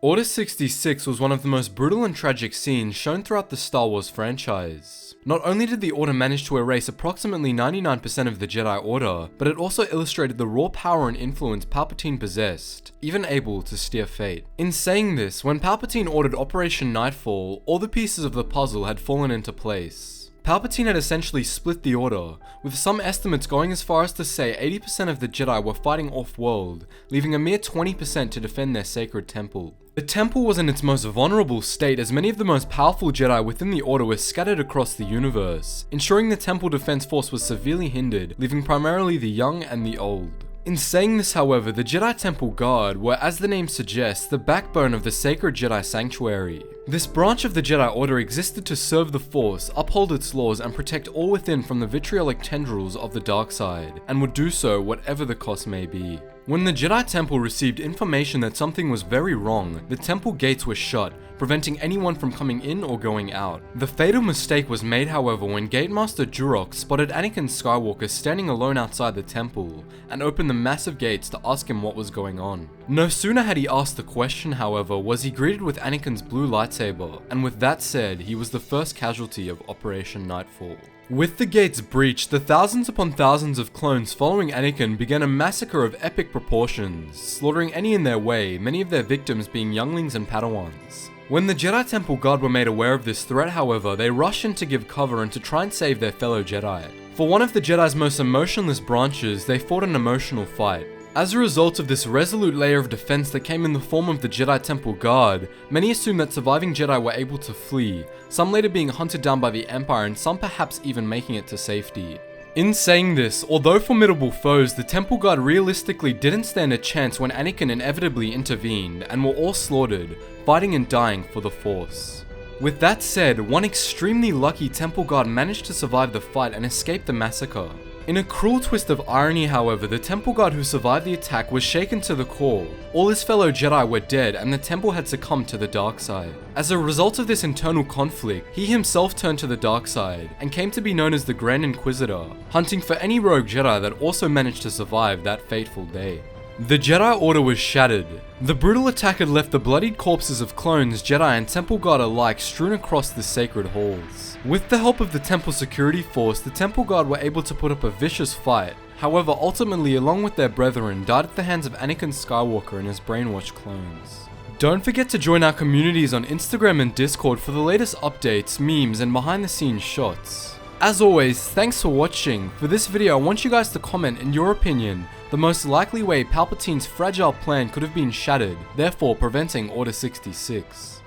Order 66 was one of the most brutal and tragic scenes shown throughout the Star Wars franchise. Not only did the Order manage to erase approximately 99% of the Jedi Order, but it also illustrated the raw power and influence Palpatine possessed, even able to steer fate. In saying this, when Palpatine ordered Operation Knightfall, all the pieces of the puzzle had fallen into place. Palpatine had essentially split the Order, with some estimates going as far as to say 80% of the Jedi were fighting off-world, leaving a mere 20% to defend their sacred temple. The temple was in its most vulnerable state as many of the most powerful Jedi within the Order were scattered across the universe, ensuring the temple defense force was severely hindered, leaving primarily the young and the old. In saying this, however, the Jedi Temple Guard were, as the name suggests, the backbone of the sacred Jedi Sanctuary. This branch of the Jedi Order existed to serve the Force, uphold its laws, and protect all within from the vitriolic tendrils of the dark side, and would do so whatever the cost may be. When the Jedi Temple received information that something was very wrong, the temple gates were shut, preventing anyone from coming in or going out. The fatal mistake was made, however, when Gatemaster Jurok spotted Anakin Skywalker standing alone outside the temple, and opened the massive gates to ask him what was going on. No sooner had he asked the question, however, was he greeted with Anakin's blue lightsaber, and with that said, he was the first casualty of Operation Knightfall. With the gates breached, the thousands upon thousands of clones following Anakin began a massacre of epic proportions, slaughtering any in their way, many of their victims being younglings and Padawans. When the Jedi Temple Guard were made aware of this threat, however, they rushed in to give cover and to try and save their fellow Jedi. For one of the Jedi's most emotionless branches, they fought an emotional fight. As a result of this resolute layer of defense that came in the form of the Jedi Temple Guard, many assumed that surviving Jedi were able to flee, some later being hunted down by the Empire and some perhaps even making it to safety. In saying this, although formidable foes, the Temple Guard realistically didn't stand a chance when Anakin inevitably intervened and were all slaughtered, fighting and dying for the Force. With that said, one extremely lucky Temple Guard managed to survive the fight and escape the massacre. In a cruel twist of irony, however, the Temple Guard who survived the attack was shaken to the core. All his fellow Jedi were dead and the temple had succumbed to the dark side. As a result of this internal conflict, he himself turned to the dark side and came to be known as the Grand Inquisitor, hunting for any rogue Jedi that also managed to survive that fateful day. The Jedi Order was shattered. The brutal attack had left the bloodied corpses of clones, Jedi and Temple Guard alike strewn across the sacred halls. With the help of the Temple Security Force, the Temple Guard were able to put up a vicious fight. However, ultimately, along with their brethren, died at the hands of Anakin Skywalker and his brainwashed clones. Don't forget to join our communities on Instagram and Discord for the latest updates, memes, and behind-the-scenes shots. As always, thanks for watching. For this video, I want you guys to comment in your opinion the most likely way Palpatine's fragile plan could have been shattered, therefore preventing Order 66.